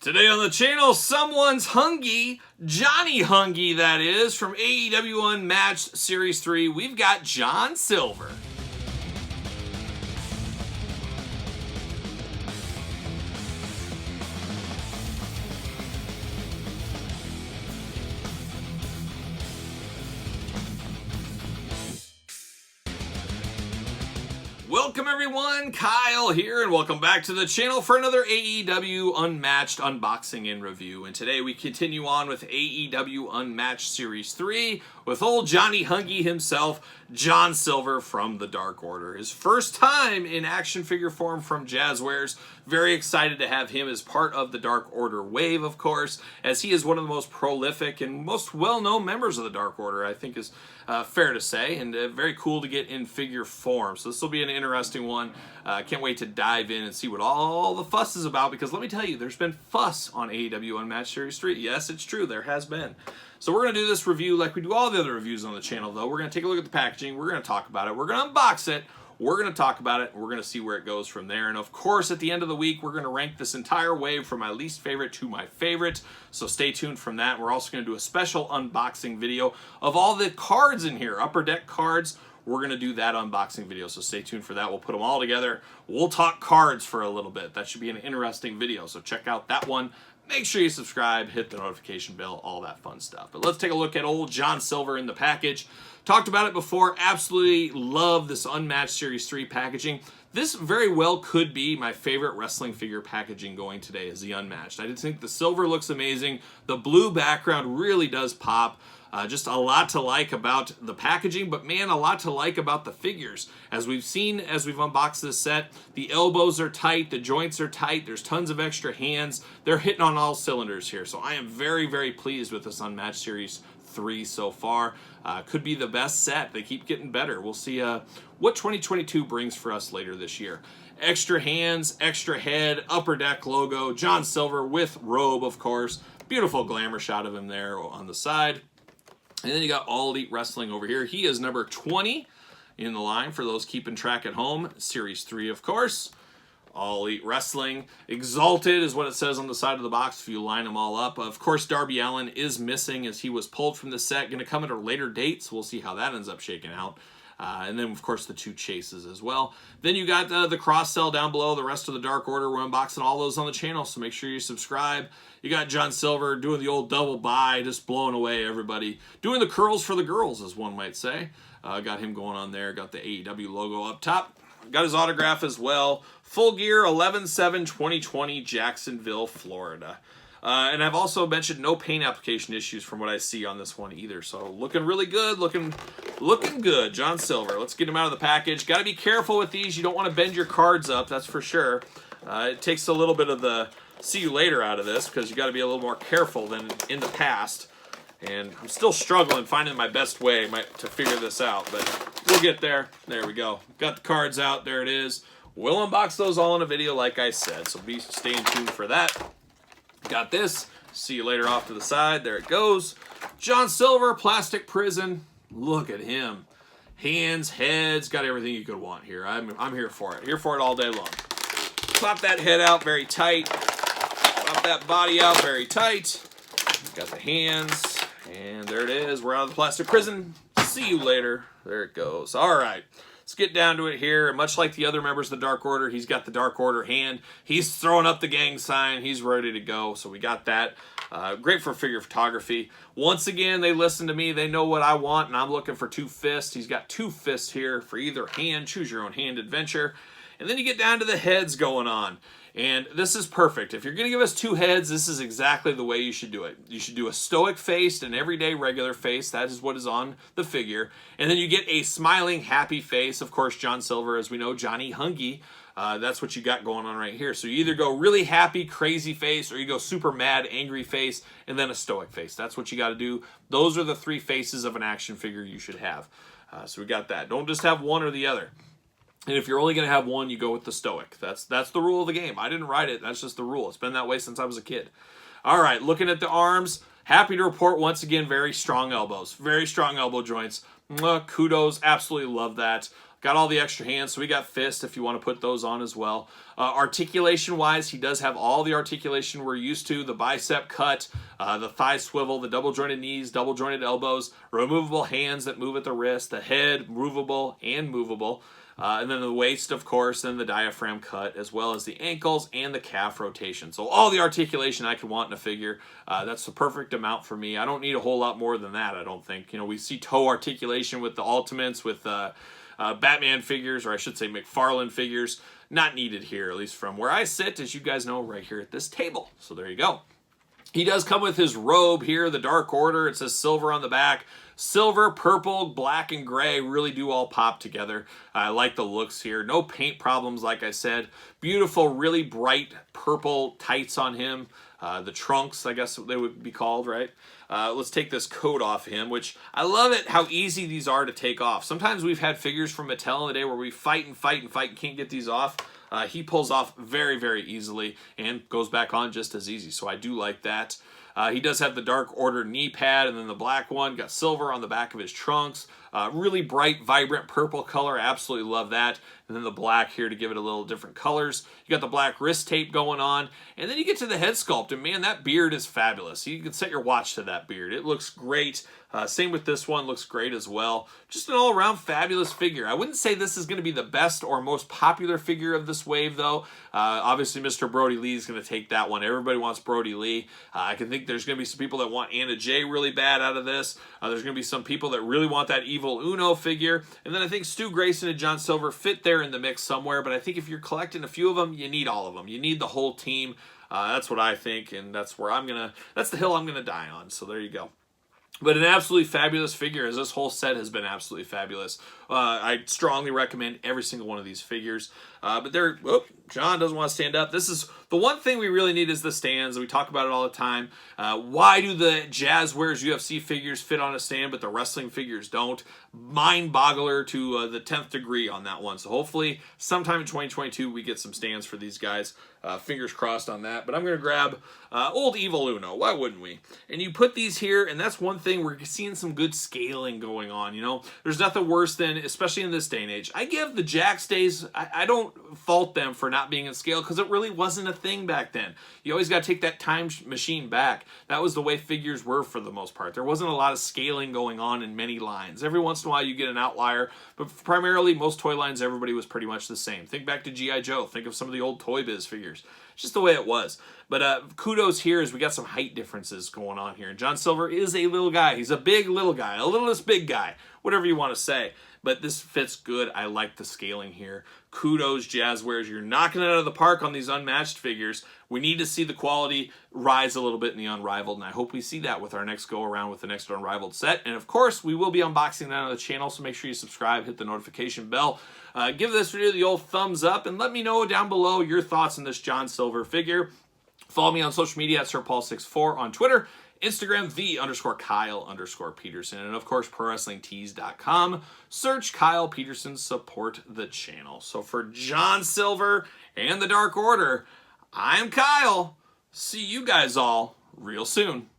Today on the channel, someone's Hungy, Johnny Hungy that is, from AEW Unmatched Series 3, we've got John Silver. Welcome everyone, Kyle here, and welcome back to the channel for another AEW Unmatched unboxing and review. And today we continue on with AEW Unmatched Series 3 with old Johnny Hungy himself, John Silver from the Dark Order. His first time in action figure form from Jazzwares. Very excited to have him as part of the Dark Order wave, of course, as he is one of the most prolific and most well-known members of the Dark Order, I think is fair to say, and very cool to get in figure form. So this will be an interesting one. Can't wait to dive in and see what all the fuss is about, because let me tell you, there's been fuss on AEW Unmatched Series 3. Yes, it's true, there has been. So we're going to do this review like we do all the other reviews on the channel, though. We're going to take a look at the packaging, we're going to talk about it, we're going to unbox it, we're going to talk about it, and we're going to see where it goes from there. And of course, at the end of the week, we're going to rank this entire wave from my least favorite to my favorite. So stay tuned from that. We're also going to do a special unboxing video of all the cards in here, Upper Deck cards. We're going to do that unboxing video, so stay tuned for that. We'll put them all together. We'll talk cards for a little bit. That should be an interesting video, so check out that one. Make sure you subscribe, hit the notification bell, all that fun stuff. But let's take a look at old John Silver in the package. Talked about it before. Absolutely love this Unmatched Series 3 packaging. This very well could be my favorite wrestling figure packaging going today, is the Unmatched. I just think the silver looks amazing. The blue background really does pop. Just a lot to like about the packaging, but man, a lot to like about the figures. As we've seen, as we've unboxed this set, the elbows are tight, the joints are tight, there's tons of extra hands. They're hitting on all cylinders here, so I am very, very pleased with this Unmatched Series 3 so far. Could be the best set. They keep getting better. We'll see what 2022 brings for us later this year. Extra hands, extra head, Upper Deck logo, John Silver with robe, of course. Beautiful glamour shot of him there on the side. And then you got All Elite Wrestling over here. He is number 20 in the line for those keeping track at home. Series 3, of course. All Elite Wrestling. Exalted is what it says on the side of the box if you line them all up. Of course, Darby Allin is missing as he was pulled from the set. Going to come at a later date, so we'll see how that ends up shaking out. And then, of course, the two chases as well. Then you got the cross-sell down below, the rest of the Dark Order. We're unboxing all those on the channel, so make sure you subscribe. You got John Silver doing the old double buy, just blowing away everybody. Doing the curls for the girls, as one might say. Got him going on there. Got the AEW logo up top. Got his autograph as well. Full Gear 11/7/2020, Jacksonville, Florida. And I've also mentioned no paint application issues from what I see on this one either. So looking really good, looking good. John Silver. Let's get him out of the package. Got to be careful with these. You don't want to bend your cards up, that's for sure. It takes a little bit of the see you later out of this, because you got to be a little more careful than in the past. And I'm still struggling finding my best way to figure this out, but we'll get there. There we go. Got the cards out. There it is. We'll unbox those all in a video like I said, so be staying tuned for that. Got this. See you later off to the side. There it goes. John Silver, Plastic Prison. Look at him. Hands, heads, got everything you could want here. I'm here for it. Here for it all day long. Pop that head out very tight. Pop that body out very tight. Got the hands. And there it is. We're out of the Plastic Prison. See you later. There it goes. All right. Let's get down to it here. Much like the other members of the Dark Order, he's got the Dark Order hand. He's throwing up the gang sign. He's ready to go. So we got that. Great for figure photography. Once again, they listen to me. They know what I want, and I'm looking for two fists. He's got two fists here for either hand. Choose your own hand adventure. And then you get down to the heads going on. And this is perfect. If you're going to give us two heads, this is exactly the way you should do it. You should do a stoic face, an everyday regular face. That is what is on the figure. And then you get a smiling, happy face. Of course, John Silver, as we know, Johnny Hungy. That's what you got going on right here. So you either go really happy, crazy face, or you go super mad, angry face, and then a stoic face. That's what you got to do. Those are the three faces of an action figure you should have. So we got that. Don't just have one or the other. And if you're only going to have one, you go with the stoic. That's the rule of the game. I didn't write it. That's just the rule. It's been that way since I was a kid. All right, looking at the arms. Happy to report, once again, very strong elbows. Very strong elbow joints. Kudos. Absolutely love that. got all the extra hands, so we got fist if you want to put those on as well. Articulation-wise, he does have all the articulation we're used to, the bicep cut, the thigh swivel, the double-jointed knees, double-jointed elbows, removable hands that move at the wrist, the head, movable and movable, and then the waist, of course, and the diaphragm cut, as well as the ankles and the calf rotation. So all the articulation I could want in a figure. That's the perfect amount for me. I don't need a whole lot more than that, I don't think. You know, we see toe articulation with the Ultimates, with Batman figures, or I should say McFarlane figures. Not needed here, at least from where I sit, as you guys know, right here at this table. So there you go. He does come with his robe here, the Dark Order. It says silver on the back. Silver, purple, black, and gray really do all pop together. I like the looks here. No paint problems, like I said. Beautiful, really bright purple tights on him. The trunks, I guess they would be called, right? Let's take this coat off him, which I love it how easy these are to take off. Sometimes we've had figures from Mattel in the day where we fight and can't get these off. He pulls off very, very easily and goes back on just as easy, so I do like that. He does have the Dark Order knee pad, and then the black one, got silver on the back of his trunks. Really bright, vibrant purple color, absolutely love that. And then the black here to give it a little different colors. You got the black wrist tape going on, and then you get to the head sculpt, and man, that beard is fabulous. You can set your watch to that beard. It looks great. Same with this one, looks great as well. Just an all-around fabulous figure. I wouldn't say this is going to be the best or most popular figure of this wave, though. Obviously, Mr. Brody Lee is going to take that one. Everybody wants Brody Lee. I can think there's going to be some people that want Anna Jay really bad out of this. There's going to be some people that really want that Evil Uno figure. And then I think Stu Grayson and John Silver fit there in the mix somewhere, but I think if you're collecting a few of them, you need all of them. You need the whole team. That's what I think, and that's where that's the hill I'm gonna die on. So there you go. But an absolutely fabulous figure, as this whole set has been absolutely fabulous. I strongly recommend every single one of these figures. But they're, John doesn't want to stand up. This is the one thing we really need, is the stands. We talk about it all the time. Why do the Jazzwares UFC figures fit on a stand, but the wrestling figures don't? Mind-boggler to the 10th degree on that one. So hopefully sometime in 2022 we get some stands for these guys. Fingers crossed on that. But I'm going to grab old Evil Uno. Why wouldn't we? And you put these here, and that's one thing. We're seeing some good scaling going on, you know. There's nothing worse than, especially in this day and age, I give the Jakks days, I don't fault them for not being in scale, because it really wasn't a thing back then. You always got to take that time machine back. That was the way figures were for the most part. There wasn't a lot of scaling going on in many lines. Every once in a while you get an outlier, but primarily most toy lines, everybody was pretty much the same. Think back to G.I. Joe. Think of some of the old Toy Biz figures. Just the way it was. But kudos here is we got some height differences going on here. John Silver is a little guy. He's a big little guy. A littlest big guy. Whatever you want to say. But this fits good. I like the scaling here. Kudos, Jazzwares. You're knocking it out of the park on these Unmatched figures. We need to see the quality rise a little bit in the Unrivaled, and I hope we see that with our next go-around with the next Unrivaled set. And, of course, we will be unboxing that on the channel, so make sure you subscribe, hit the notification bell. Give this video the old thumbs up, and let me know down below your thoughts on this John Silver figure. Follow me on social media at SirPaul64 on Twitter, Instagram, _Kyle_Peterson, and of course, ProWrestlingTees.com. Search Kyle Peterson, support the channel. So for John Silver and the Dark Order, I'm Kyle. See you guys all real soon.